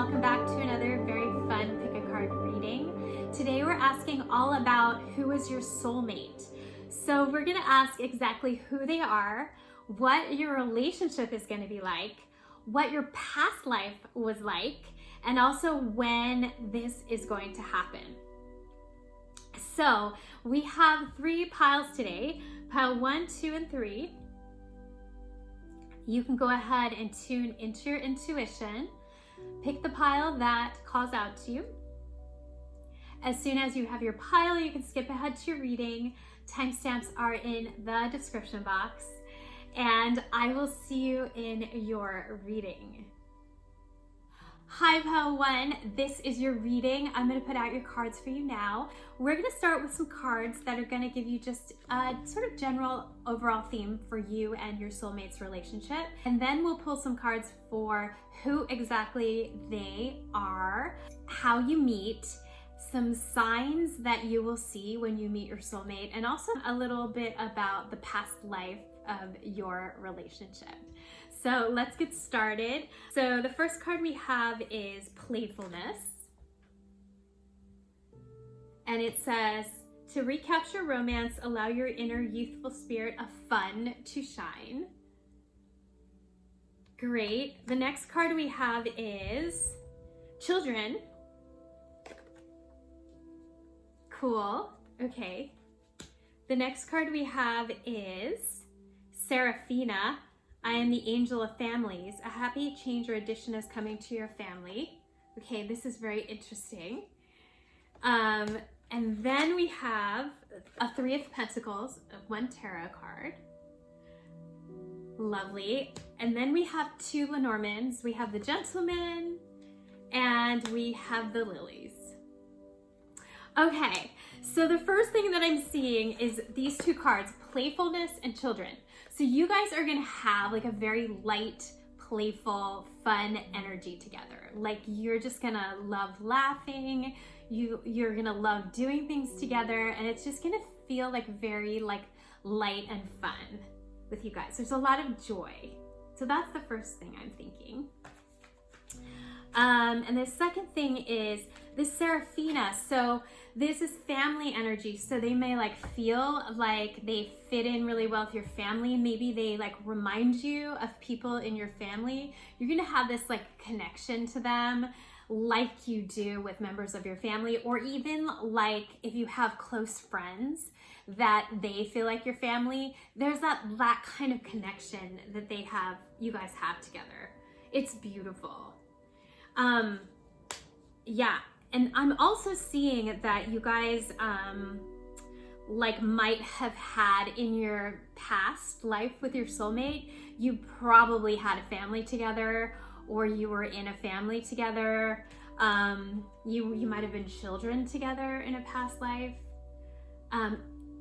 welcome back to another very fun pick a card reading. Today we're asking all about who is your soulmate. So we're going to ask exactly who they are, what your relationship is going to be like, what your past life was like, and also when this is going to happen. So we have 3 piles today, pile 1, 2, and 3. You can go ahead and tune into your intuition. Pick the pile that calls out to you. As soon as you have your pile, you can skip ahead to your reading. Timestamps are in the description box, and I will see you in your reading. Hi, pile 1, this is your reading. I'm going to put out your cards for you now. We're going to start with some cards that are going to give you just a sort of general overall theme for you and your soulmate's relationship. And then we'll pull some cards for who exactly they are, how you meet, some signs that you will see when you meet your soulmate, and also a little bit about the past life of your relationship. So let's get started. So the first card we have is playfulness. And it says, to recapture romance, allow your inner youthful spirit of fun to shine. Great. The next card we have is children. Cool. Okay. The next card we have is Seraphina. I am the angel of families. A happy change or addition is coming to your family. Okay, this is very interesting. And then we have a 3 of Pentacles, 1 tarot card. Lovely. And then we have 2 Lenormands. We have the gentleman and we have the lilies. Okay, so the first thing that I'm seeing is these 2 cards, playfulness and children. So you guys are gonna have like a very light, playful, fun energy together. Like you're just gonna love laughing, you're gonna love doing things together, and it's just gonna feel like very like light and fun with you guys. There's a lot of joy. So that's the first thing I'm thinking. And the second thing is this Seraphina. So this is family energy. So they may like feel like they fit in really well with your family. Maybe they like remind you of people in your family. You're gonna have this like connection to them like you do with members of your family, or even like if you have close friends that they feel like your family, there's that kind of connection that you guys have together. It's beautiful. Yeah, and I'm also seeing that you guys like might have had in your past life with your soulmate, you probably had a family together, or you were in a family together. You might have been children together in a past life.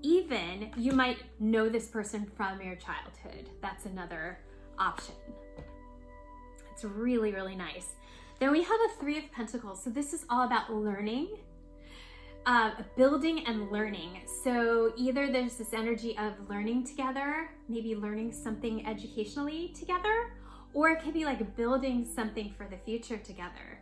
Even you might know this person from your childhood. That's another option. It's really, really nice. Then we have a 3 of Pentacles. So this is all about learning, building and learning. So either there's this energy of learning together, maybe learning something educationally together, or it could be like building something for the future together.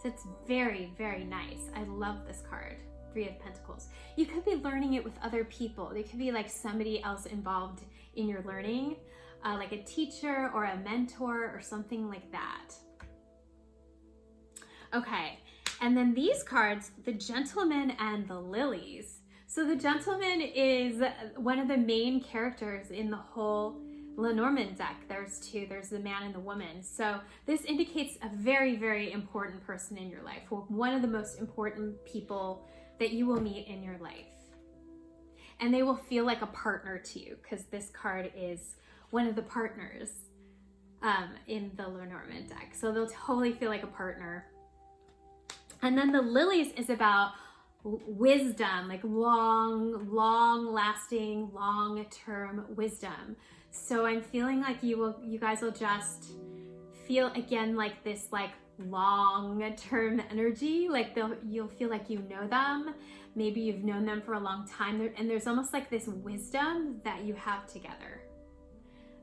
So it's very, very nice. I love this card, 3 of Pentacles. You could be learning it with other people. There could be like somebody else involved in your learning, like a teacher or a mentor or something like that. Okay, and then these cards, the gentleman and the lilies. So the gentleman is one of the main characters in the whole Lenormand deck. There's 2, there's the man and the woman. So this indicates a very, very important person in your life, or one of the most important people that you will meet in your life. And they will feel like a partner to you, because this card is one of the partners in the Lenormand deck. So they'll totally feel like a partner. And then the lilies is about wisdom, like long-lasting, long-term wisdom. So I'm feeling like you guys will just feel again like this like long-term energy. Like you'll feel like you know them. Maybe you've known them for a long time, and there's almost like this wisdom that you have together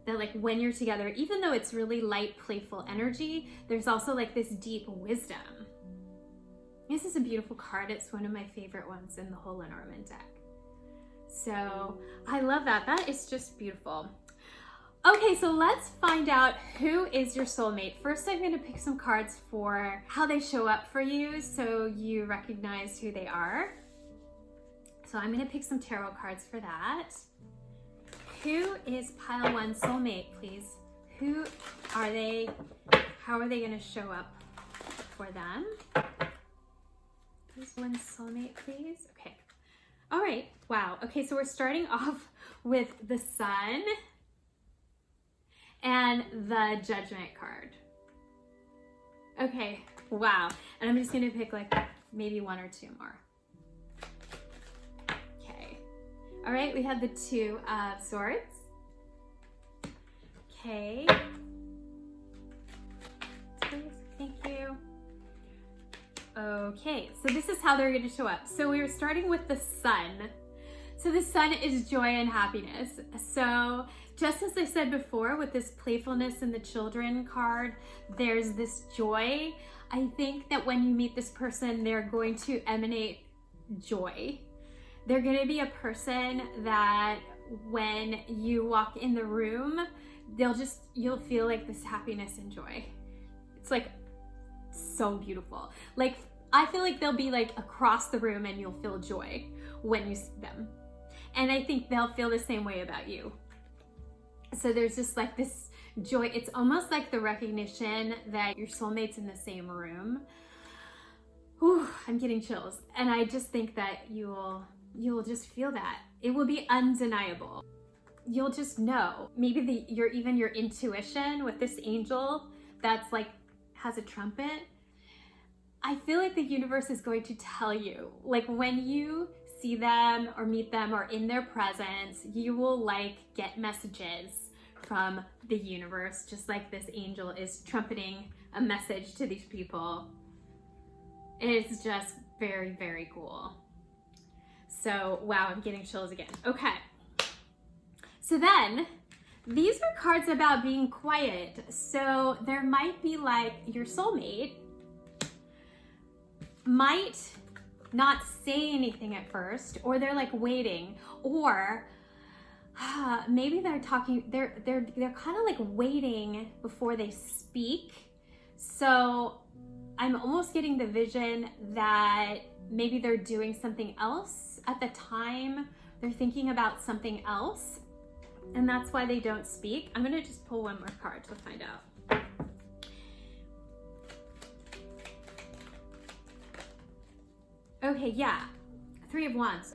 that like when you're together, even though it's really light, playful energy, there's also like this deep wisdom. This is a beautiful card. It's one of my favorite ones in the whole Lenormand deck. So I love that. That is just beautiful. Okay, so let's find out who is your soulmate. First, I'm going to pick some cards for how they show up for you so you recognize who they are. So I'm going to pick some tarot cards for that. Who is pile one soulmate, please? Who are they? How are they going to show up for them? Who's one soulmate, please? Okay. All right. Wow. Okay, so we're starting off with the Sun and the Judgment card. Okay. Wow. And I'm just going to pick like maybe one or two more. Okay. All right. We have the Two of Swords. Okay. Please. Thank you. Okay, so this is how they're going to show up. So we were starting with the Sun. So the Sun is joy and happiness. So just as I said before with this playfulness in the Children card, there's this joy. I think that when you meet this person, they're going to emanate joy. They're going to be a person that when you walk in the room, you'll feel like this happiness and joy. It's like so beautiful. Like, I feel like they'll be like across the room and you'll feel joy when you see them. And I think they'll feel the same way about you. So there's just like this joy. It's almost like the recognition that your soulmate's in the same room. Whew, I'm getting chills. And I just think that you'll just feel that. It will be undeniable. You'll just know. Maybe your intuition with this angel that's like has a trumpet. I feel like the universe is going to tell you, like when you see them or meet them or in their presence, you will like get messages from the universe, just like this angel is trumpeting a message to these people. It's just very, very cool. So, wow, I'm getting chills again. Okay. So then, these are cards about being quiet. So there might be like your soulmate might not say anything at first, or they're like waiting, or maybe they're talking, they're kind of like waiting before they speak. So I'm almost getting the vision that maybe they're doing something else at the time. They're thinking about something else, and that's why they don't speak. I'm gonna just pull one more card to find out. Okay, yeah, Three of Wands.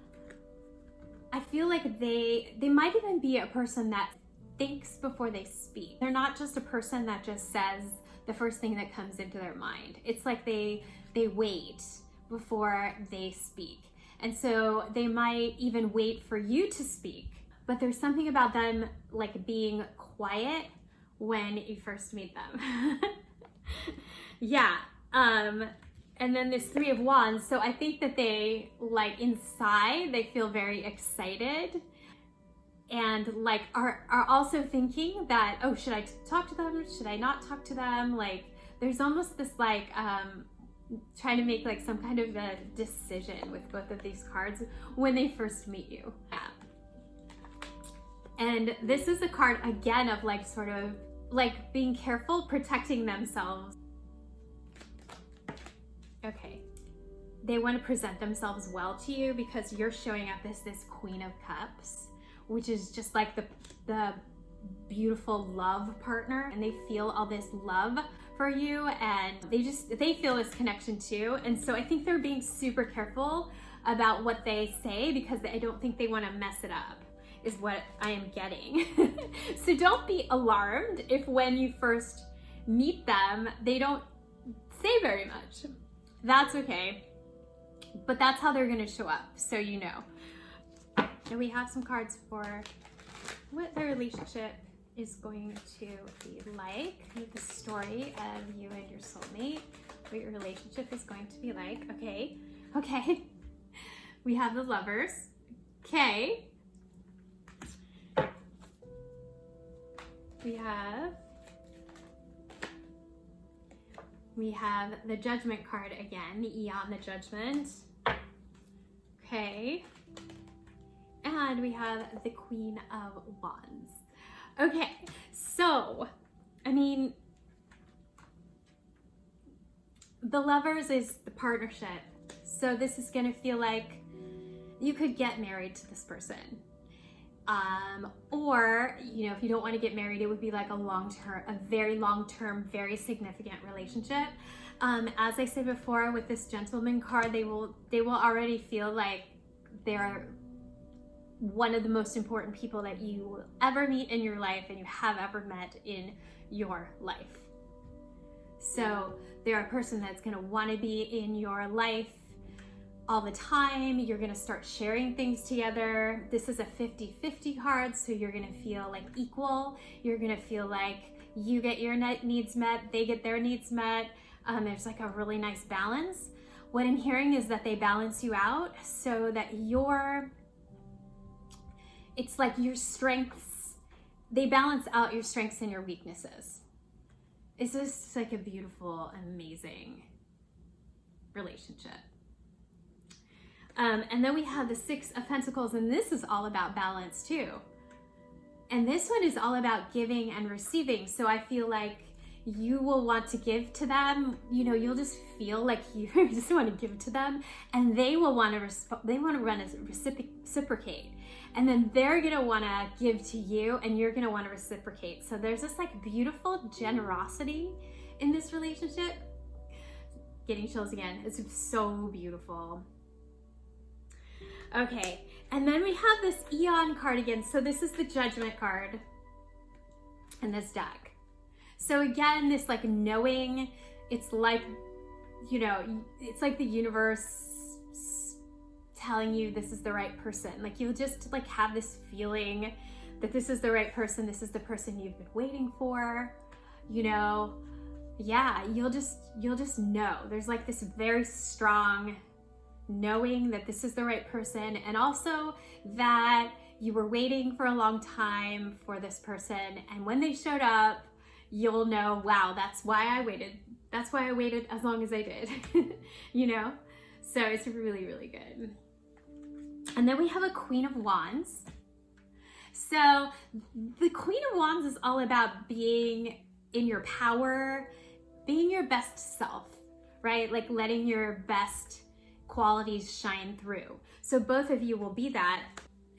I feel like they might even be a person that thinks before they speak. They're not just a person that just says the first thing that comes into their mind. It's like they wait before they speak. And so they might even wait for you to speak, but there's something about them like being quiet when you first meet them. Yeah. And then this Three of Wands. So I think that they like inside, they feel very excited and like are also thinking that, oh, should I talk to them? Should I not talk to them? Like there's almost this like trying to make like some kind of a decision with both of these cards when they first meet you. Yeah. And this is a card again of like sort of like being careful, protecting themselves. Okay, they want to present themselves well to you because you're showing up as this Queen of Cups, which is just like the beautiful love partner, and they feel all this love for you, and they feel this connection too. And so I think they're being super careful about what they say because I don't think they want to mess it up, is what I am getting. So don't be alarmed if when you first meet them, they don't say very much. That's okay, but that's how they're gonna show up, so you know. And we have some cards for what their relationship is going to be like, the story of you and your soulmate, what your relationship is going to be like. Okay, we have the Lovers. Okay. we have the Judgment card again, the Eon, the Judgment. Okay. And we have the Queen of Wands. Okay, so, I mean, the Lovers is the partnership. So this is gonna feel like you could get married to this person. Or, you know, if you don't want to get married, it would be like a very long-term, very significant relationship. As I said before, with this Gentleman card, they will already feel like they're one of the most important people that you will ever meet in your life and you have ever met in your life. So they're a person that's going to want to be in your life all the time. You're going to start sharing things together. This is a 50-50 card, so you're going to feel like equal. You're going to feel like you get your needs met, they get their needs met. There's like a really nice balance. What I'm hearing is that they balance you out so that it's like your strengths, they balance out your strengths and your weaknesses. It's just like a beautiful, amazing relationship. And then we have the Six of Pentacles, and this is all about balance too. And this one is all about giving and receiving. So I feel like you will want to give to them. You know, you'll just feel like you just want to give to them, and they will want to reciprocate. And then they're gonna want to give to you, and you're gonna want to reciprocate. So there's this like beautiful generosity in this relationship. Getting chills again. It's so beautiful. Okay, and then we have this Eon card again. So this is the Judgment card in this deck. So again, this like knowing, it's like, you know, it's like the universe telling you this is the right person. Like you'll just like have this feeling that this is the right person. This is the person you've been waiting for, you know? Yeah, you'll just know. There's like this very strong knowing that this is the right person, and also that you were waiting for a long time for this person, and when they showed up, you'll know, wow, that's why I waited. That's why I waited as long as I did, you know? So it's really, really good. And then we have a Queen of Wands. So the Queen of Wands is all about being in your power, being your best self, right? Like letting your best qualities shine through. So both of you will be that.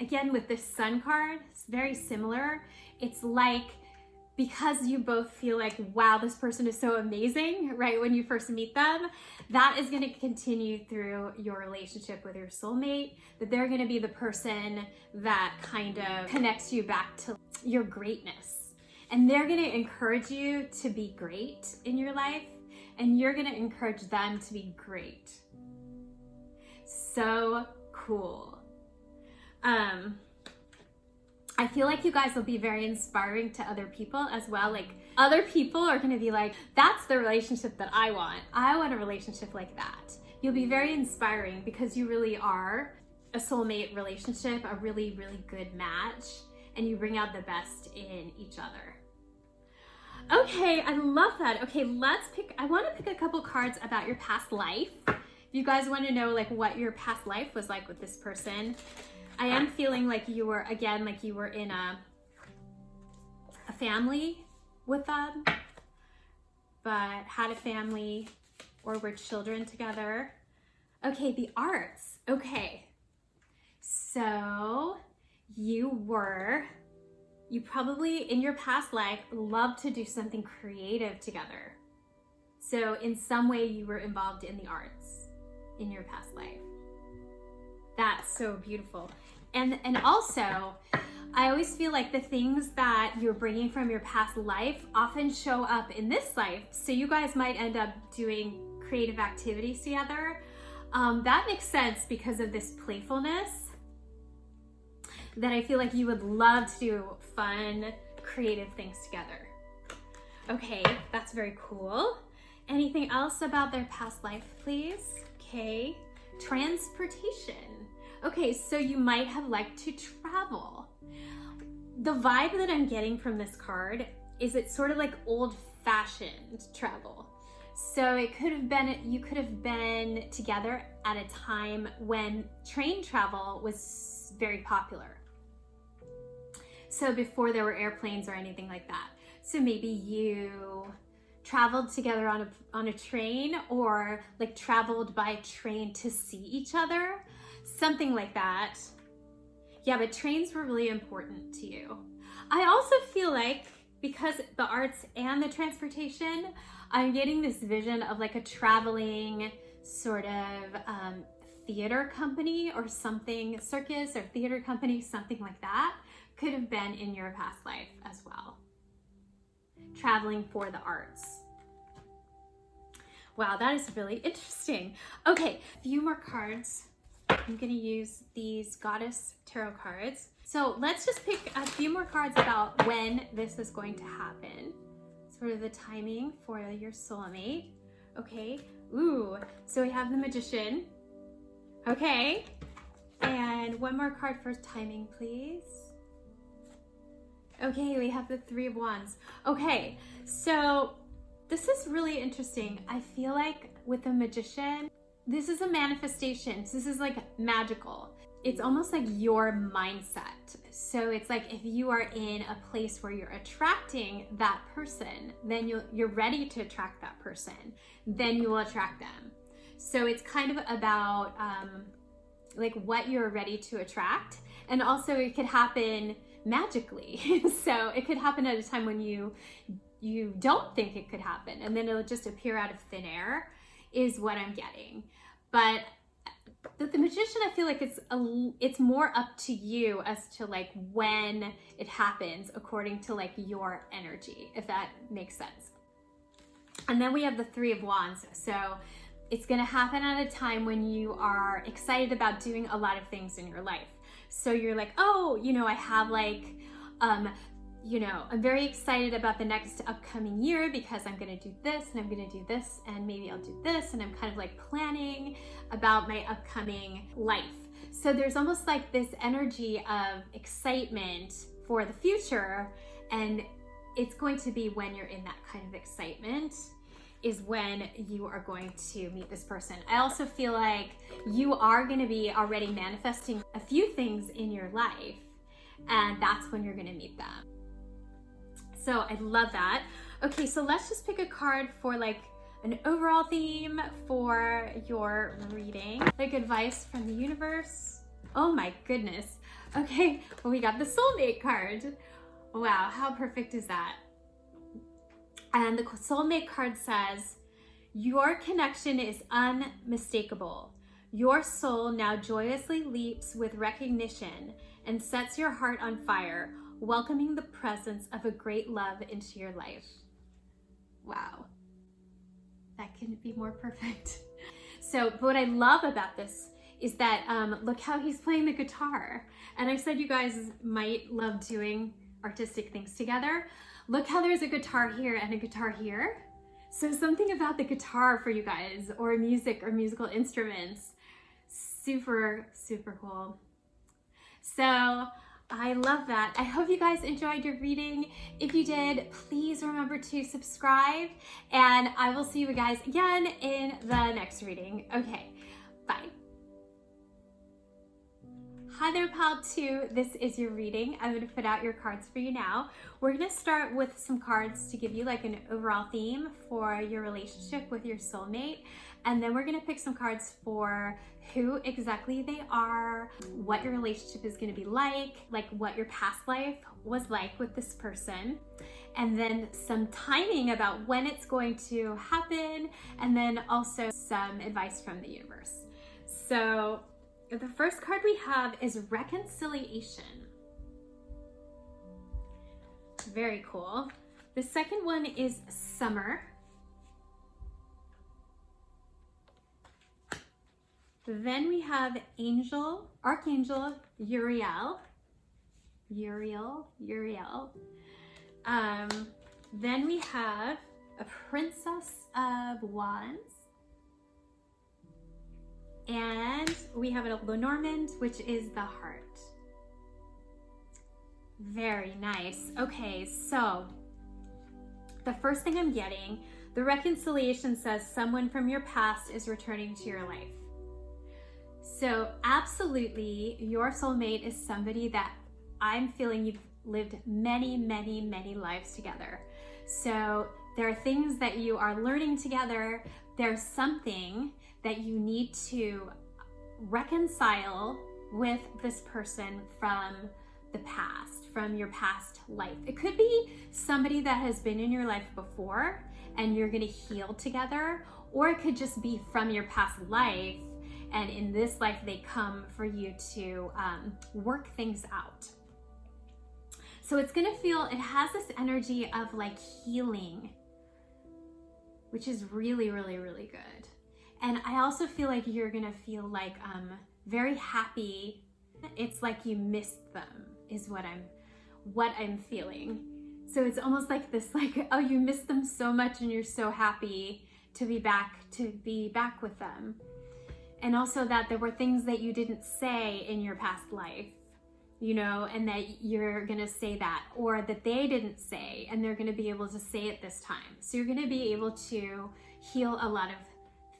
Again, with this Sun card, it's very similar. It's like, because you both feel like, wow, this person is so amazing, right? When you first meet them, that is going to continue through your relationship with your soulmate, that they're going to be the person that kind of connects you back to your greatness. And they're going to encourage you to be great in your life, and you're going to encourage them to be great. So cool. I feel like you guys will be very inspiring to other people as well. Like other people are going to be like, that's the relationship that I want. I want a relationship like that. You'll be very inspiring because you really are a soulmate relationship, a really, really good match, and you bring out the best in each other. Okay, I love that. Okay, I want to pick a couple cards about your past life. If you guys want to know like what your past life was like with this person, I am feeling like you were, again, like you were in a family with them, but had a family or were children together. Okay, the arts. Okay, so you probably in your past life loved to do something creative together. So in some way you were involved in the arts in your past life. That's so beautiful. And also, I always feel like the things that you're bringing from your past life often show up in this life. So you guys might end up doing creative activities together. That makes sense because of this playfulness, that I feel like you would love to do fun, creative things together. Okay, that's very cool. Anything else about their past life, please? Okay, transportation. Okay, so you might have liked to travel. The vibe that I'm getting from this card is it's sort of like old-fashioned travel. So it could have been, you could have been together at a time when train travel was very popular. So before there were airplanes or anything like that. So maybe you traveled together on a train, or like traveled by train to see each other, something like that. Yeah, but trains were really important to you. I also feel like, because the arts and the transportation, I'm getting this vision of like a traveling sort of theater company or something, circus or theater company, something like that could have been in your past life as well. Traveling for the arts. Wow, that is really interesting. Okay, a few more cards. I'm gonna use these Goddess Tarot cards. So let's just pick a few more cards about when this is going to happen. Sort of the timing for your soulmate. Okay, ooh, so we have the Magician. Okay, and one more card for timing, please. Okay, we have the Three of Wands. Okay, so this is really interesting. I feel like with the Magician, this is a manifestation. This is like magical. It's almost like your mindset. So it's like if you are in a place where you're attracting that person, then you're ready to attract that person. Then you will attract them. So it's kind of about like what you're ready to attract. And also it could happen magically. So it could happen at a time when you don't think it could happen, and then it'll just appear out of thin air is what I'm getting. But the Magician, I feel like it's more up to you as to like when it happens according to like your energy, if that makes sense. And then we have the Three of Wands. So it's going to happen at a time when you are excited about doing a lot of things in your life. So you're like, oh, you know, I have like, you know, I'm very excited about the next upcoming year because I'm going to do this and I'm going to do this and maybe I'll do this, and I'm kind of like planning about my upcoming life. So there's almost like this energy of excitement for the future, and it's going to be when you're in that kind of excitement is when you are going to meet this person. I also feel like you are going to be already manifesting a few things in your life, and that's when you're going to meet them. So I love that. Okay, so let's just pick a card for like an overall theme for your reading. Like advice from the universe. Oh my goodness. Okay, well, we got the Soulmate card. Wow, how perfect is that? And the Soulmate card says, your connection is unmistakable. Your soul now joyously leaps with recognition and sets your heart on fire, welcoming the presence of a great love into your life. Wow, that couldn't be more perfect. So what I love about this is that look how he's playing the guitar. And I said you guys might love doing artistic things together. Look how there's a guitar here and a guitar here. So something about the guitar for you guys, or music or musical instruments. Super, super cool. So I love that. I hope you guys enjoyed your reading. If you did, please remember to subscribe, and I will see you guys again in the next reading. Okay, bye. Hi there, pal 2. This is your reading. I'm going to put out your cards for you now. We're going to start with some cards to give you like an overall theme for your relationship with your soulmate. And then we're going to pick some cards for who exactly they are, what your relationship is going to be like what your past life was like with this person, and then some timing about when it's going to happen, and then also some advice from the universe. So the first card we have is Reconciliation. Very cool. The second one is Summer. Then we have Archangel Uriel. Then we have a Princess of Wands. And we have a Lenormand, which is the heart. Very nice. Okay, so the first thing I'm getting, the reconciliation says someone from your past is returning to your life. So absolutely, your soulmate is somebody that I'm feeling you've lived many, many, many lives together. So there are things that you are learning together. There's something that you need to reconcile with this person from the past, from your past life. It could be somebody that has been in your life before and you're gonna heal together, or it could just be from your past life, and in this life they come for you to work things out. So it's gonna feel, it has this energy of like healing, which is really, really, really good. And I also feel like you're gonna feel like very happy. It's like you missed them is what I'm feeling. So it's almost like this, like, oh, you missed them so much and you're so happy to be back with them. And also that there were things that you didn't say in your past life, you know, and that you're gonna say that, or that they didn't say and they're gonna be able to say it this time. So you're gonna be able to heal a lot of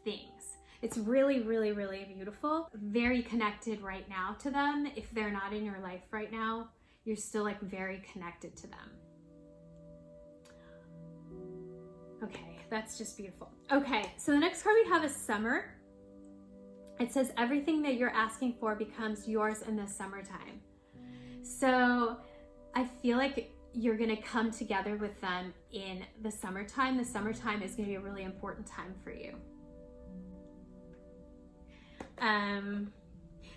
things. It's really, really, really beautiful. Very connected right now to them. If they're not in your life right now, you're still like very connected to them. Okay, that's just beautiful. Okay, so the next card we have is Summer. It says everything that you're asking for becomes yours in the summertime. So I feel like you're gonna come together with them in the summertime. The summertime is gonna be a really important time for you.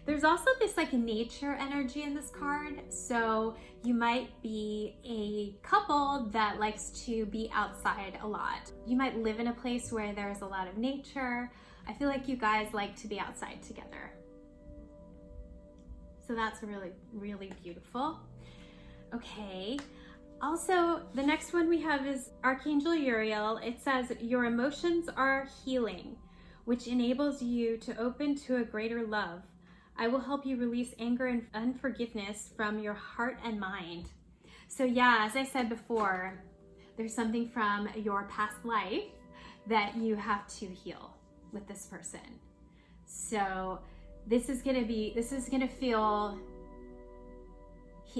There's also this like nature energy in this card. So you might be a couple that likes to be outside a lot. You might live in a place where there's a lot of nature. I feel like you guys like to be outside together. So that's really, really beautiful. Okay. Also, the next one we have is Archangel Uriel. It says, your emotions are healing, which enables you to open to a greater love. I will help you release anger and unforgiveness from your heart and mind. So yeah, as I said before, there's something from your past life that you have to heal with this person. So this is gonna feel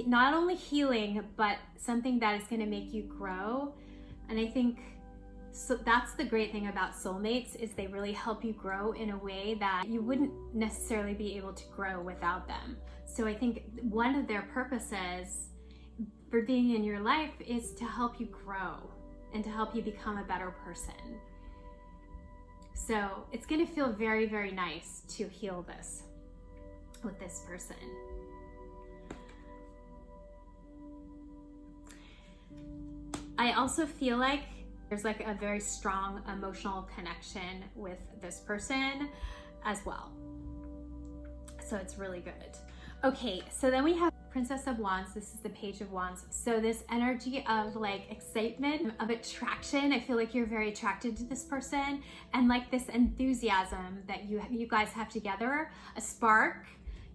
not only healing, but something that is gonna make you grow. And I think, so that's the great thing about soulmates, is they really help you grow in a way that you wouldn't necessarily be able to grow without them. So I think one of their purposes for being in your life is to help you grow and to help you become a better person. So it's gonna feel very, very nice to heal this with this person. I also feel like there's like a very strong emotional connection with this person as well. So it's really good. Okay, so then we have Princess of Wands. This is the Page of Wands. So this energy of like excitement, of attraction. I feel like you're very attracted to this person, and like this enthusiasm that you guys have together, a spark.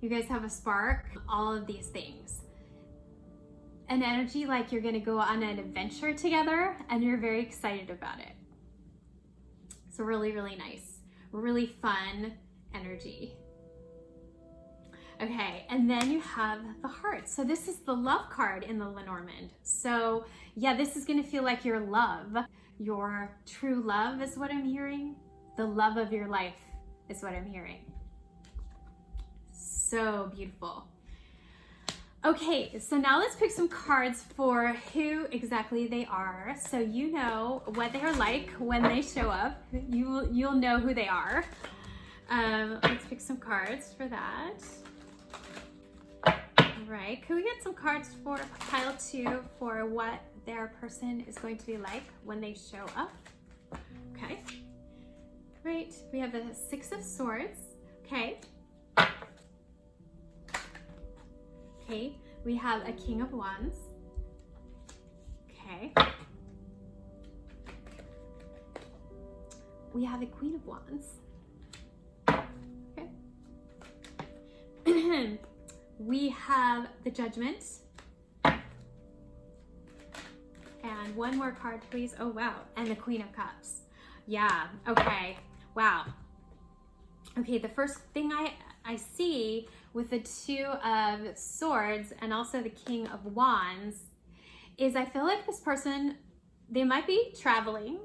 You guys have a spark, all of these things. An energy like you're gonna go on an adventure together and you're very excited about it. So really, really nice, really fun energy. Okay, and then you have the heart. So this is the love card in the Lenormand. So yeah, this is gonna feel like your love, your true love is what I'm hearing. The love of your life is what I'm hearing. So beautiful. Okay, so now let's pick some cards for who exactly they are. So you know what they're like when they show up. You'll know who they are. Let's pick some cards for that. All right, can we get some cards for pile 2 for what their person is going to be like when they show up? Okay, great. We have the 6 of Swords. Okay. Okay, we have a King of Wands. Okay. We have a Queen of Wands. Okay. We have the Judgment. one more card, please. Oh, wow. And the Queen of Cups. Yeah, okay. Wow. Okay, the first thing I see with the Two of Swords and also the King of Wands is I feel like this person, they might be traveling.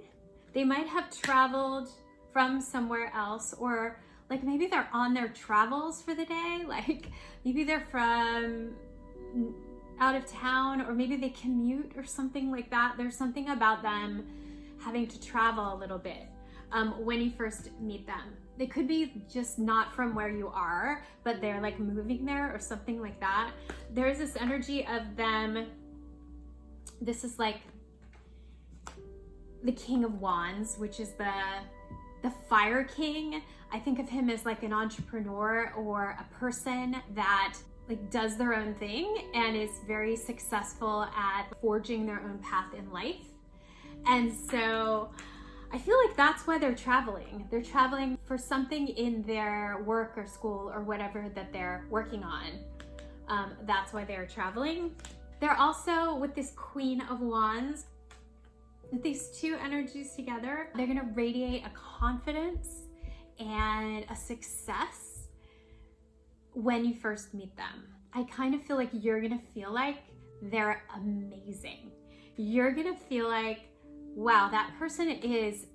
They might have traveled from somewhere else, or like maybe they're on their travels for the day. Like maybe they're from out of town, or maybe they commute or something like that. There's something about them having to travel a little bit when you first meet them. They could be just not from where you are, but they're like moving there or something like that. There's this energy of them. This is like the King of Wands, which is the Fire King. I think of him as like an entrepreneur or a person that like does their own thing and is very successful at forging their own path in life. And so I feel like that's why they're traveling. They're traveling for something in their work or school or whatever that they're working on. That's why they're traveling. They're also with this Queen of Wands. With these two energies together, they're gonna radiate a confidence and a success when you first meet them. I kind of feel like you're gonna feel like they're amazing. You're gonna feel like, wow, that person is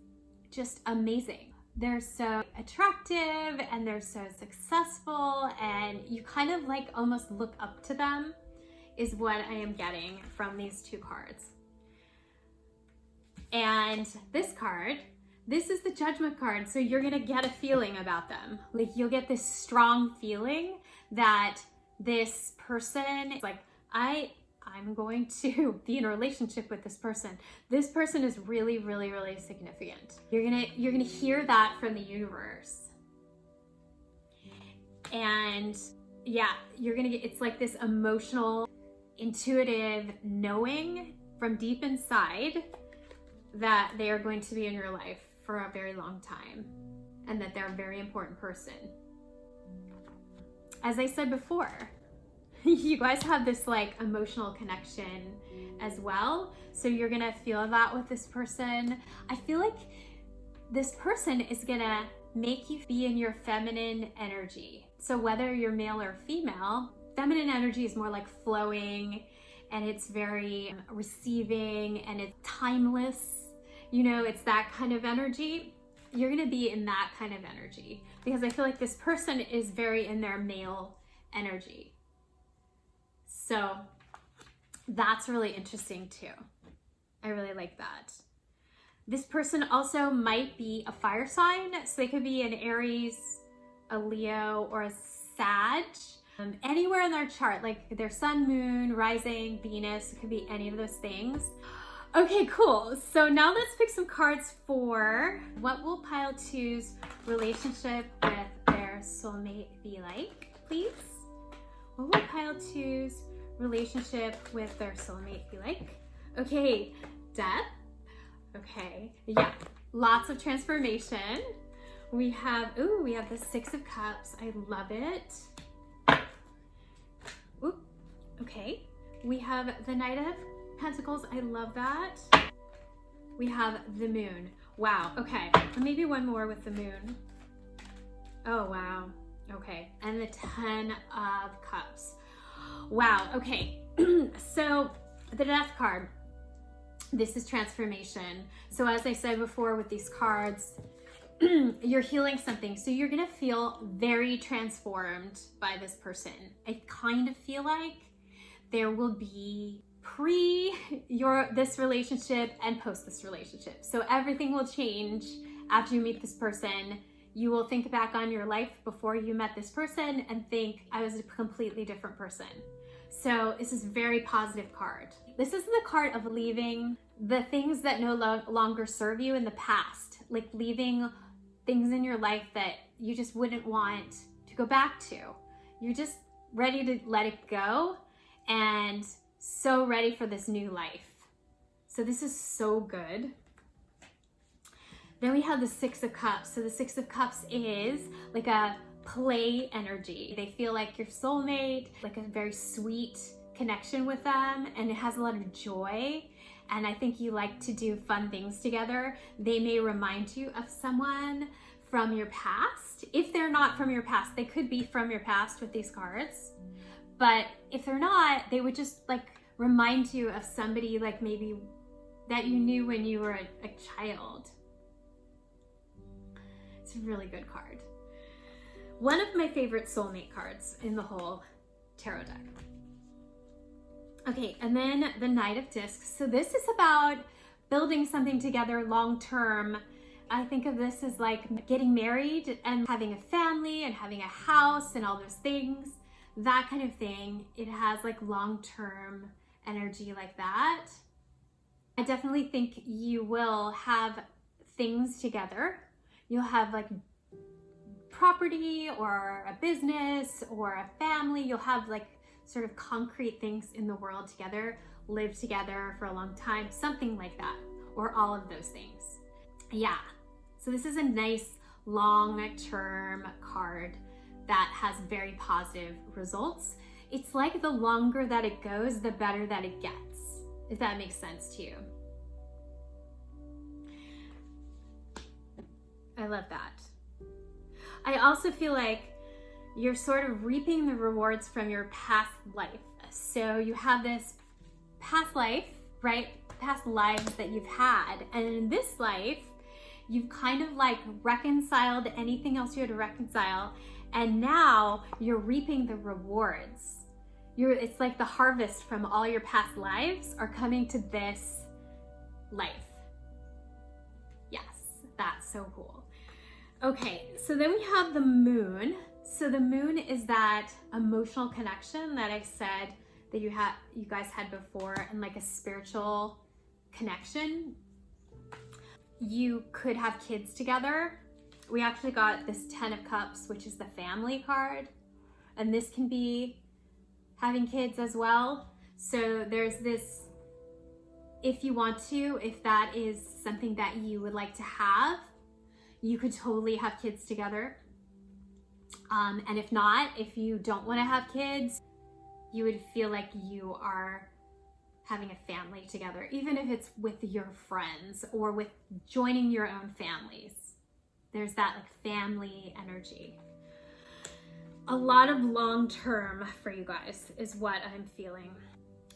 just amazing. They're so attractive and they're so successful, and you kind of like almost look up to them is what I am getting from these two cards. And this card, this is the Judgment card. So you're gonna get a feeling about them. Like you'll get this strong feeling that this person is like, I'm going to be in a relationship with this person. This person is really, really, really significant. You're gonna hear that from the universe. And yeah, you're gonna get, it's like this emotional, intuitive knowing from deep inside that they are going to be in your life for a very long time and that they're a very important person. As I said before, you guys have this like emotional connection as well. So you're gonna feel that with this person. I feel like this person is gonna make you be in your feminine energy. So whether you're male or female, feminine energy is more like flowing, and it's very receiving, and it's timeless. You know, it's that kind of energy. You're gonna be in that kind of energy because I feel like this person is very in their male energy. So that's really interesting too. I really like that. This person also might be a fire sign. So they could be an Aries, a Leo, or a Sag. Anywhere in their chart, like their sun, moon, rising, Venus, it could be any of those things. Okay, cool. So now let's pick some cards for what will pile two's relationship with their soulmate be like, please? What will pile two's relationship with their soulmate be like? Okay, Death. Okay, yeah, lots of transformation. We have the Six of Cups. I love it. Ooh, okay. We have the Knight of Pentacles. I love that. We have the Moon. Wow, okay. Maybe one more with the Moon. Oh, wow. Okay, and the Ten of Cups. Wow, okay. So the Death card, this is transformation. So as I said before with these cards, you're healing something. So you're gonna feel very transformed by this person. I kind of feel like there will be this relationship and post this relationship. So everything will change after you meet this person. You will think back on your life before you met this person and think, I was a completely different person. So this is a very positive card. This is the card of leaving the things that no longer serve you in the past, like leaving things in your life that you just wouldn't want to go back to. You're just ready to let it go and so ready for this new life. So this is so good. Then we have the Six of Cups. So the Six of Cups is like a play energy. They feel like your soulmate, like a very sweet connection with them, and it has a lot of joy. and I think you like to do fun things together. They may remind you of someone from your past. If they're not from your past, they could be from your past with these cards. But if they're not, they would just like remind you of somebody like maybe that you knew when you were a child. It's a really good card. One of my favorite soulmate cards in the whole tarot deck. Okay, and then the Knight of Discs. So this is about building something together long term. I think of this as like getting married and having a family and having a house and all those things, that kind of thing. It has like long-term energy like that. I definitely think you will have things together. You'll have like property or a business or a family. You'll have like sort of concrete things in the world together, live together for a long time, something like that, or all of those things. Yeah, so this is a nice long-term card that has very positive results. It's like the longer that it goes, the better that it gets, if that makes sense to you. I love that. I also feel like you're sort of reaping the rewards from your past life. So you have this past life, right? Past lives that you've had. And in this life, you've kind of like reconciled anything else you had to reconcile. And now you're reaping the rewards. It's like the harvest from all your past lives are coming to this life. Yes, that's so cool. Okay, so then we have the Moon. So the Moon is that emotional connection that I said that you guys had before, and like a spiritual connection. You could have kids together. We actually got this 10 of Cups, which is the family card. And this can be having kids as well. So there's this, if you want to, if that is something that you would like to have, you could totally have kids together. And if not, if you don't want to have kids, you would feel like you are having a family together, even if it's with your friends or with joining your own families. There's that like family energy. A lot of long-term for you guys is what I'm feeling.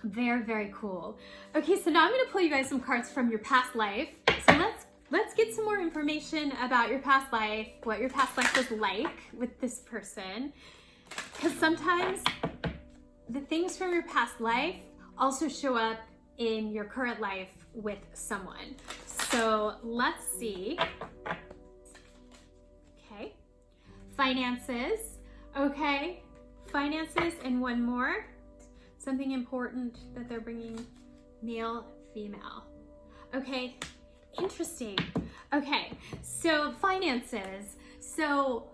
Very, very cool. Okay, so now I'm gonna pull you guys some cards from your past life. So let's get some more information about your past life, what your past life was like with this person. Because sometimes the things from your past life also show up in your current life with someone. So let's see. Okay, finances. Okay, finances, and one more. Something important that they're bringing, male, female. Okay, interesting. Okay, so finances. So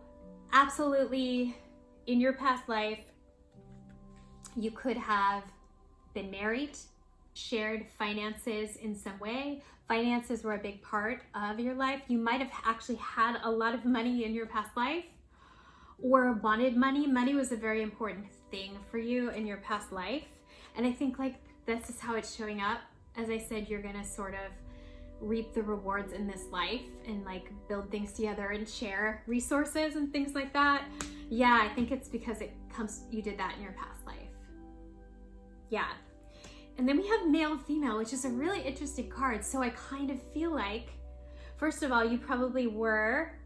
absolutely, in your past life, you could have been married, shared finances in some way. Finances were a big part of your life. You might have actually had a lot of money in your past life or wanted money. Money was a very important thing for you in your past life. And I think like this is how it's showing up. As I said, you're gonna sort of reap the rewards in this life and like build things together and share resources and things like that. Yeah, I think it's because you did that in your past life. Yeah. And then we have male, female, which is a really interesting card. So I kind of feel like, first of all, you probably were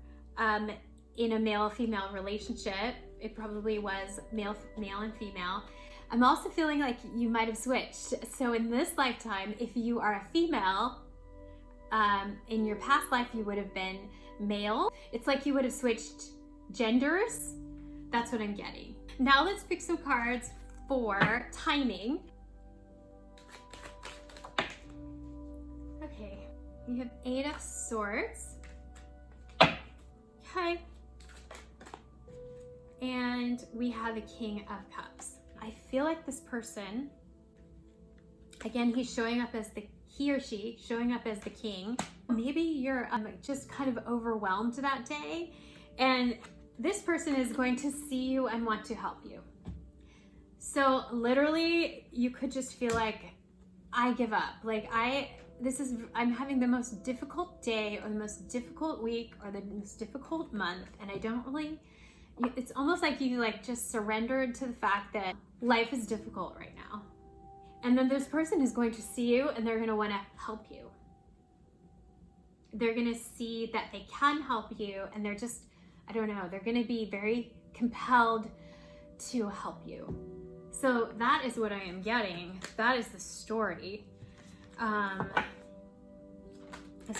in a male-female relationship. It probably was male and female. I'm also feeling like you might have switched. So in this lifetime, if you are a female, in your past life, you would have been male. It's like you would have switched genders. That's what I'm getting. Now let's pick some cards for timing. Okay, we have 8 of Swords. Okay. And we have a King of Cups. I feel like this person, again, he or she showing up as the king. Maybe you're just kind of overwhelmed that day, and this person is going to see you and want to help you. So literally, you could just feel like I give up. Like I'm having the most difficult day or the most difficult week or the most difficult month, and I don't really, it's almost like you like just surrendered to the fact that life is difficult right now. And then this person is going to see you and they're going to want to help you. They're going to see that they can help you, and they're just, I don't know, they're going to be very compelled to help you. So that is what I am getting. That is the story. As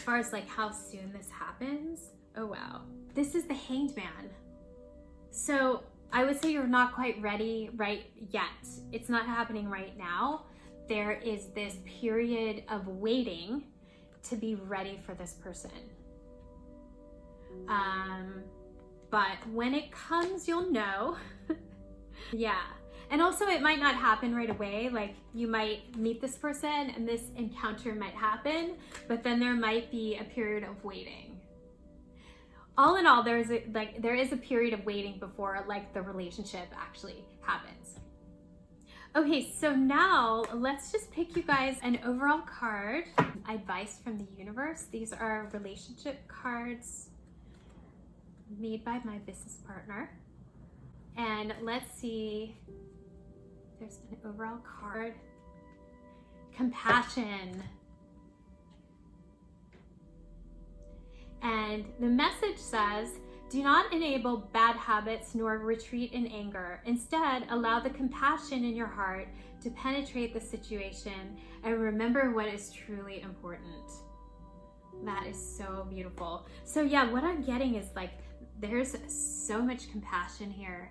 far as like how soon this happens, oh wow. This is the Hanged Man. So I would say you're not quite ready right yet. It's not happening right now. There is this period of waiting to be ready for this person. But when it comes, you'll know. Yeah. And also it might not happen right away. Like you might meet this person and this encounter might happen, but then there might be a period of waiting. All in all, there is a period of waiting before like the relationship actually happens. Okay, so now let's just pick you guys an overall card. Advice from the universe. These are relationship cards made by my business partner. And let's see, there's an overall card. Compassion. And the message says, do not enable bad habits nor retreat in anger. Instead, allow the compassion in your heart to penetrate the situation and remember what is truly important. That is so beautiful. So yeah, what I'm getting is like, there's so much compassion here.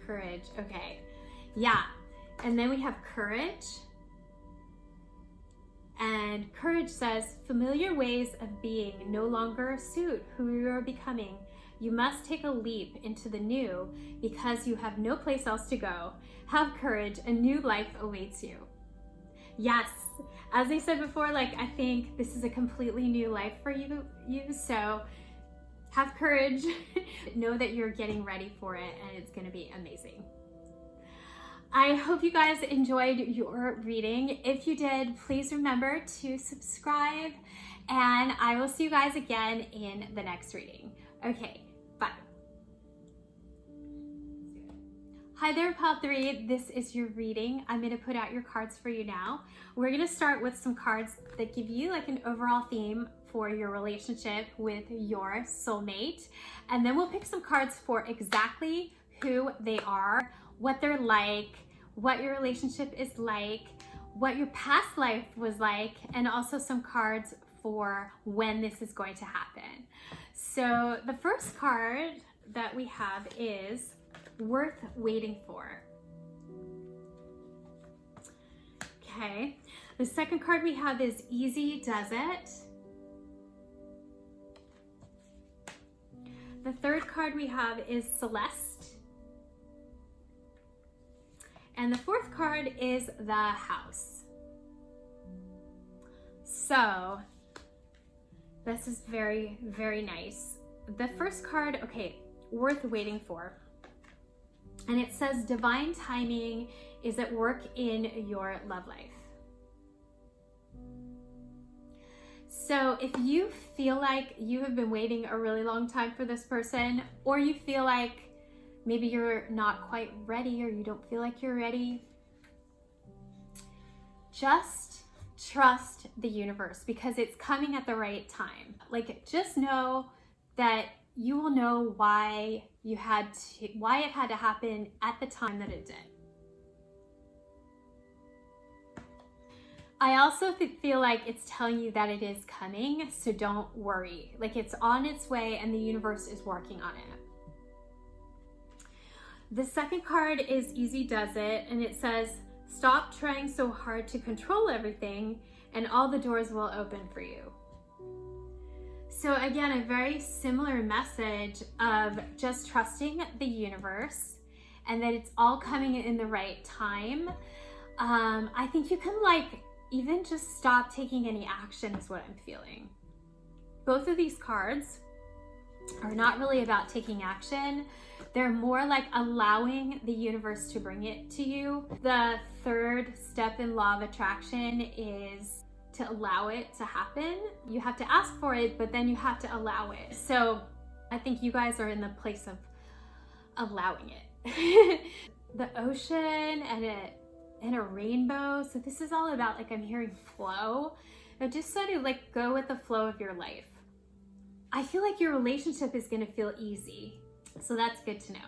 Courage, okay. Yeah, and then we have courage. And courage says, familiar ways of being no longer suit who you are becoming. You must take a leap into the new because you have no place else to go. Have courage, a new life awaits you. Yes, as I said before, like I think this is a completely new life for you. So have courage, know that you're getting ready for it and it's gonna be amazing. I hope you guys enjoyed your reading. If you did, please remember to subscribe and I will see you guys again in the next reading. Okay, bye. Hi there, Pile 3. This is your reading. I'm gonna put out your cards for you now. We're gonna start with some cards that give you like an overall theme for your relationship with your soulmate. And then we'll pick some cards for exactly who they are, what they're like, what your relationship is like, what your past life was like, and also some cards for when this is going to happen. So the first card that we have is Worth Waiting For. Okay, the second card we have is Easy Does It. The third card we have is Celeste. And the fourth card is the House. So this is very, very nice. The first card, okay, Worth Waiting For. And it says divine timing is at work in your love life. So if you feel like you have been waiting a really long time for this person, or you feel like maybe you're not quite ready or you don't feel like you're ready, just trust the universe because it's coming at the right time. Like just know that you will know why it had to happen at the time that it did. I also feel like it's telling you that it is coming, so don't worry. Like it's on its way and the universe is working on it. The second card is Easy Does It, and it says, stop trying so hard to control everything and all the doors will open for you. So again, a very similar message of just trusting the universe and that it's all coming in the right time. I think you can like even just stop taking any action is what I'm feeling. Both of these cards are not really about taking action. They're more like allowing the universe to bring it to you. The third step in law of attraction is to allow it to happen. You have to ask for it, but then you have to allow it. So I think you guys are in the place of allowing it. The ocean and a rainbow. So this is all about, like, I'm hearing flow. Now just sort of like go with the flow of your life. I feel like your relationship is going to feel easy. So that's good to know.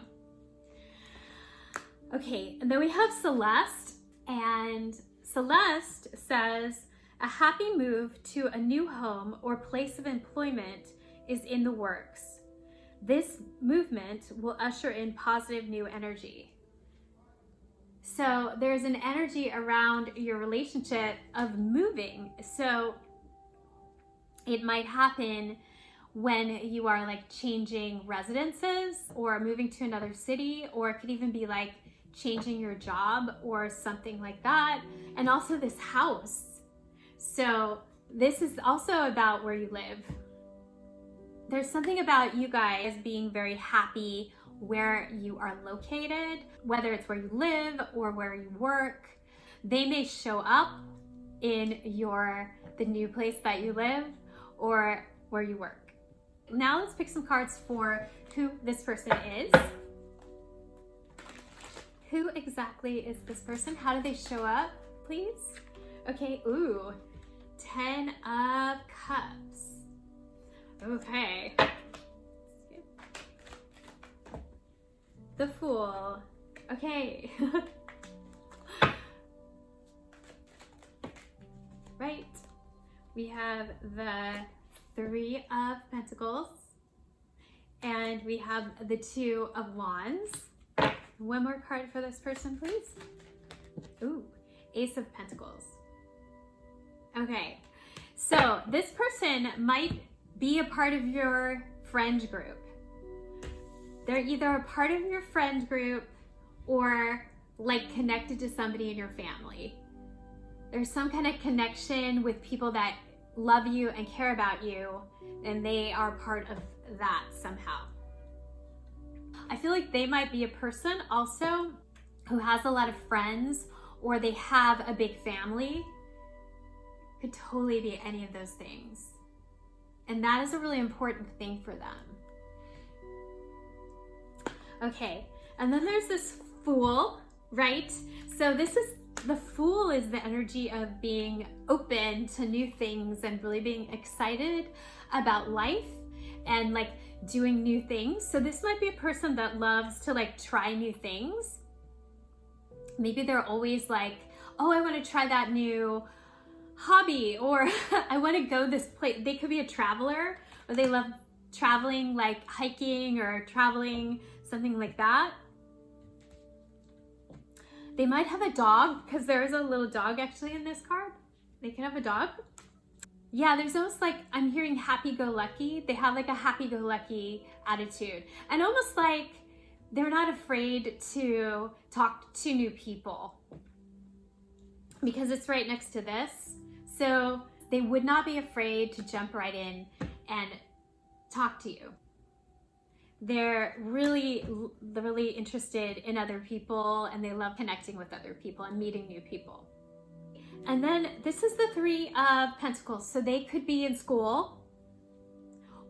Okay, and then we have Celeste, and Celeste says, a happy move to a new home or place of employment is in the works. This movement will usher in positive new energy. So there's an energy around your relationship of moving. So it might happen when you are like changing residences or moving to another city, or it could even be like changing your job or something like that. And also this house. So this is also about where you live. There's something about you guys being very happy where you are located, whether it's where you live or where you work. They may show up in the new place that you live or where you work. Now let's pick some cards for who this person is. Who exactly is this person? How do they show up, please? Okay, ooh, 10 of Cups. Okay. The Fool. Okay. Right. We have the Three of Pentacles, and we have the Two of Wands. One more card for this person, please. Ooh, Ace of Pentacles. Okay, so this person might be a part of your friend group. They're either a part of your friend group or like connected to somebody in your family. There's some kind of connection with people that love you and care about you, and they are part of that somehow. I feel like they might be a person also who has a lot of friends, or they have a big family. Could totally be any of those things. And that is a really important thing for them. Okay, and then there's this Fool, right? So the Fool is the energy of being open to new things and really being excited about life and like doing new things. So this might be a person that loves to like try new things. Maybe they're always like, oh, I want to try that new hobby, or I want to go this place. They could be a traveler, or they love traveling, like hiking or traveling, something like that. They might have a dog, because there is a little dog actually in this card. They can have a dog. Yeah, there's almost like, I'm hearing happy-go-lucky. They have like a happy-go-lucky attitude. And almost like they're not afraid to talk to new people, because it's right next to this. So they would not be afraid to jump right in and talk to you. They're really interested in other people, and they love connecting with other people and meeting new people. And then this is the Three of Pentacles. So they could be in school,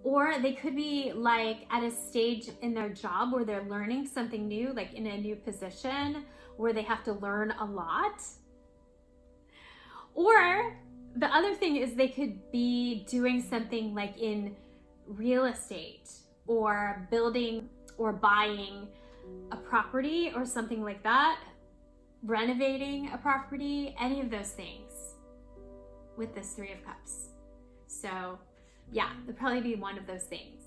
or they could be like at a stage in their job where they're learning something new, like in a new position where they have to learn a lot. Or the other thing is they could be doing something like in real estate, or building or buying a property or something like that, renovating a property, any of those things with this Three of Cups. So yeah, it'll probably be one of those things.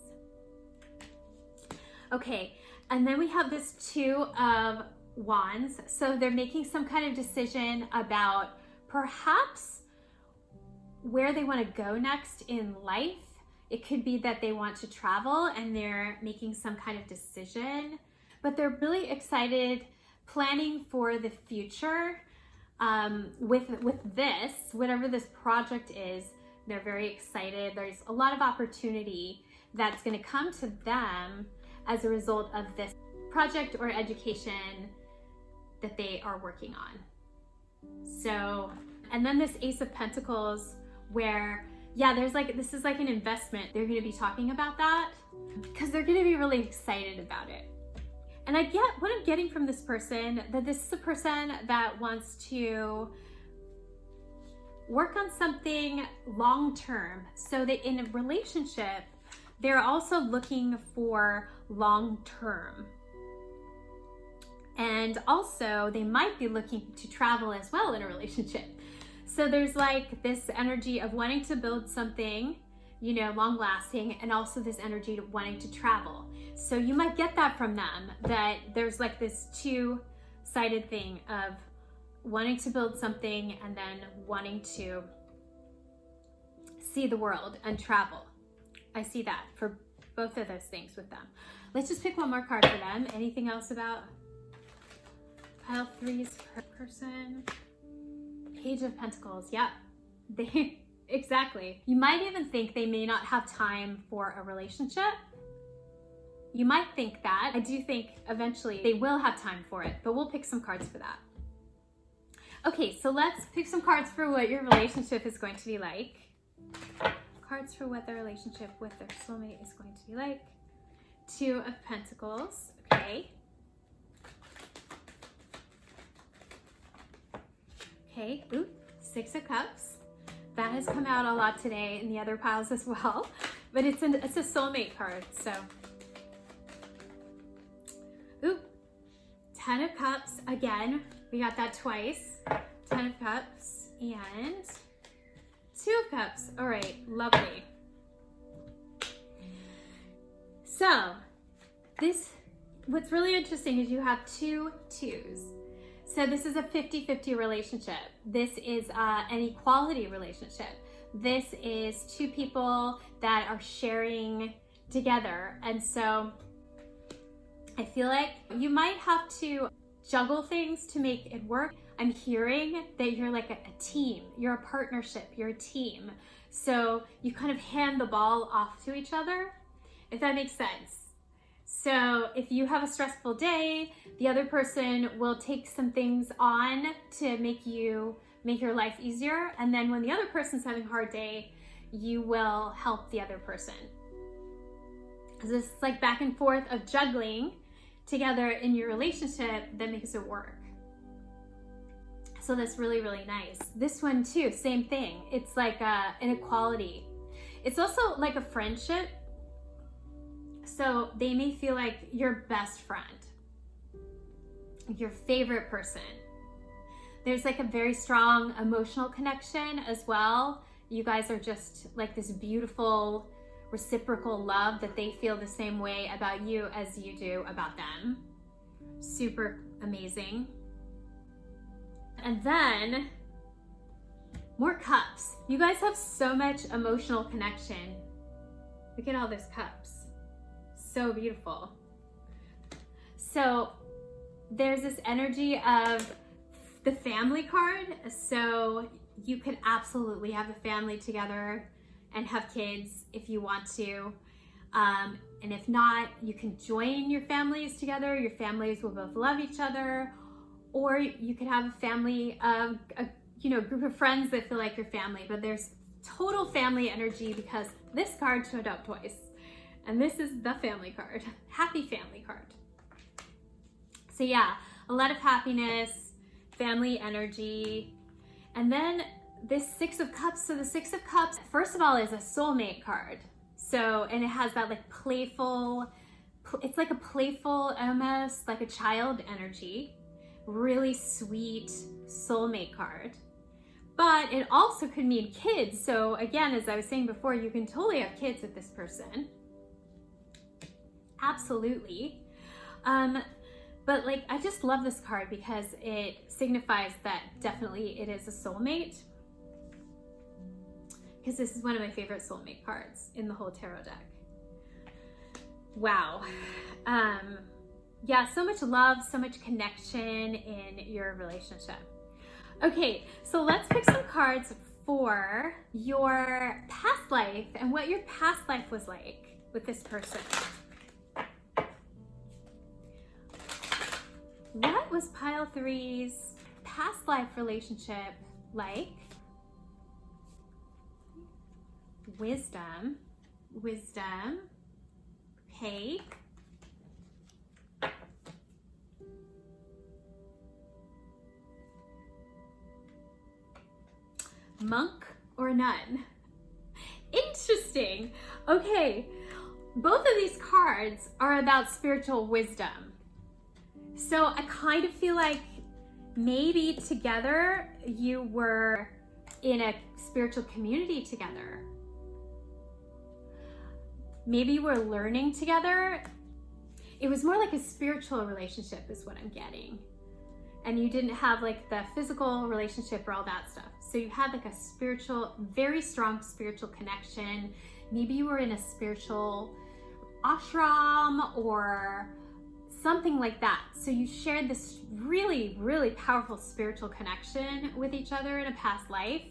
Okay, and then we have this Two of Wands. So they're making some kind of decision about perhaps where they want to go next in life. It could be that they want to travel and they're making some kind of decision, but they're really excited, planning for the future with this, whatever this project is. They're very excited. There's a lot of opportunity that's going to come to them as a result of this project or education that they are working on. So, and then this Ace of Pentacles, where, yeah, there's like, this is like an investment. They're going to be talking about that because they're going to be really excited about it. And I get what I'm getting from this person, that this is a person that wants to work on something long-term, so that in a relationship, they're also looking for long-term. And also they might be looking to travel as well in a relationship. So there's like this energy of wanting to build something, you know, long lasting, and also this energy of wanting to travel. So you might get that from them, that there's like this two-sided thing of wanting to build something and then wanting to see the world and travel. I see that for both of those things with them. Let's just pick one more card for them. Anything else about pile 3's person? Page of Pentacles. Yep. They exactly. You might even think they may not have time for a relationship. You might think that. I do think eventually they will have time for it, but we'll pick some cards for that. Okay, so let's pick some cards for what your relationship is going to be like. Cards for what their relationship with their soulmate is going to be like. 2 of Pentacles. Okay. Okay, ooh, 6 of Cups. That has come out a lot today in the other piles as well, but it's a soulmate card, so. Ooh, 10 of Cups, again, we got that twice. 10 of Cups and 2 of Cups. All right, lovely. So what's really interesting is you have 2 2s. So this is a 50-50 relationship. This is an equality relationship. This is 2 people that are sharing together. And so I feel like you might have to juggle things to make it work. I'm hearing that you're like a team. You're a partnership. You're a team. So you kind of hand the ball off to each other, if that makes sense. So if you have a stressful day, the other person will take some things on to make your life easier. And then when the other person's having a hard day, you will help the other person. So this is like back and forth of juggling together in your relationship that makes it work. So that's really, really nice. This one too, same thing. It's like an equality. It's also like a friendship. So they may feel like your best friend, your favorite person. There's like a very strong emotional connection as well. You guys are just like this beautiful reciprocal love that they feel the same way about you as you do about them. Super amazing. And then more cups. You guys have so much emotional connection. Look at all those cups. So beautiful. So there's this energy of the family card. So you could absolutely have a family together and have kids if you want to. And if not, you can join your families together. Your families will both love each other. Or you could have a family of a group of friends that feel like your family, but there's total family energy because this card showed up twice. And this is the family card, happy family card. So yeah, a lot of happiness, family energy. And then this 6 of Cups. So the 6 of Cups, first of all, is a soulmate card. So, and it has that like playful, it's like a playful, almost like a child energy. Really sweet soulmate card. But it also could mean kids. So again, as I was saying before, you can totally have kids with this person. Absolutely. But like, I just love this card because it signifies that definitely it is a soulmate. Because this is one of my favorite soulmate cards in the whole tarot deck. Wow. Yeah, so much love, so much connection in your relationship. Okay, so let's pick some cards for your past life and what your past life was like. with this person. What was pile 3's past life relationship like? Wisdom. Okay. Monk or nun? Interesting. Okay, both of these cards are about spiritual wisdom. So I kind of feel like maybe together you were in a spiritual community together. Maybe you were learning together. It was more like a spiritual relationship is what I'm getting. And you didn't have like the physical relationship or all that stuff. So you had like a spiritual, very strong spiritual connection. Maybe you were in a spiritual ashram or something like that. So you shared this really, really powerful spiritual connection with each other in a past life.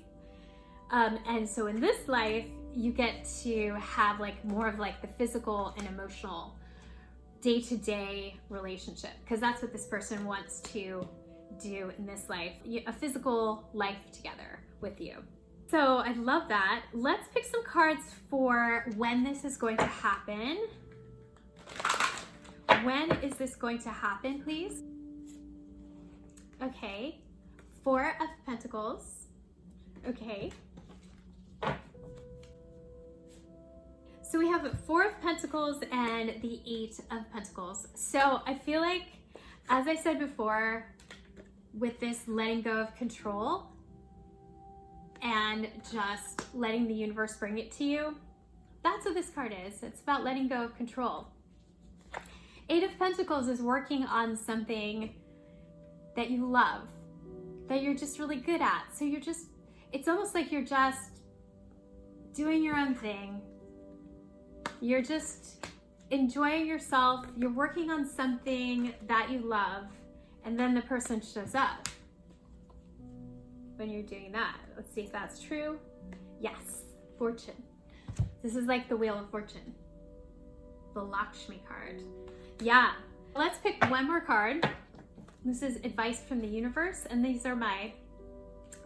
And so in this life, you get to have like more of like the physical and emotional day-to-day relationship, because that's what this person wants to do in this life, a physical life together with you. So I love that. Let's pick some cards for when this is going to happen. When is this going to happen, please? Okay, 4 of Pentacles. Okay. So we have 4 of Pentacles and the 8 of Pentacles. So I feel like, as I said before, with this letting go of control and just letting the universe bring it to you, that's what this card is. It's about letting go of control. 8 of Pentacles is working on something that you love, that you're just really good at. So you're just, it's almost like you're just doing your own thing. You're just enjoying yourself. You're working on something that you love, and then the person shows up when you're doing that. Let's see if that's true. Yes, Fortune. This is like the Wheel of Fortune, the Lakshmi card. Yeah, let's pick one more card. This is advice from the universe, and these are my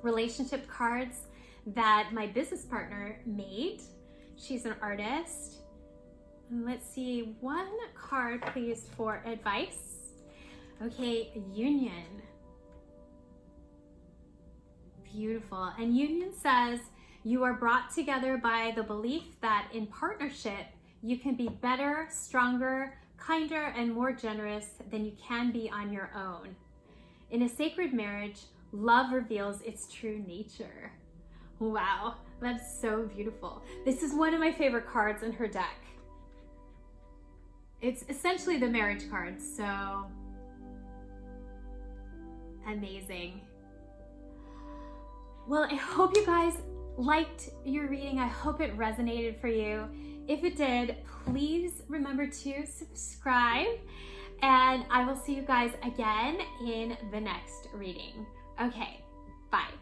relationship cards that my business partner made. She's an artist. Let's see, one card please for advice. Okay, Union. Beautiful. And Union says, you are brought together by the belief that in partnership, you can be better, stronger, kinder, and more generous than you can be on your own. In a sacred marriage, love reveals its true nature. Wow, that's so beautiful. This is one of my favorite cards in her deck. It's essentially the marriage card, so amazing. Well, I hope you guys liked your reading. I hope it resonated for you. If it did, please remember to subscribe, and I will see you guys again in the next reading. Okay, bye.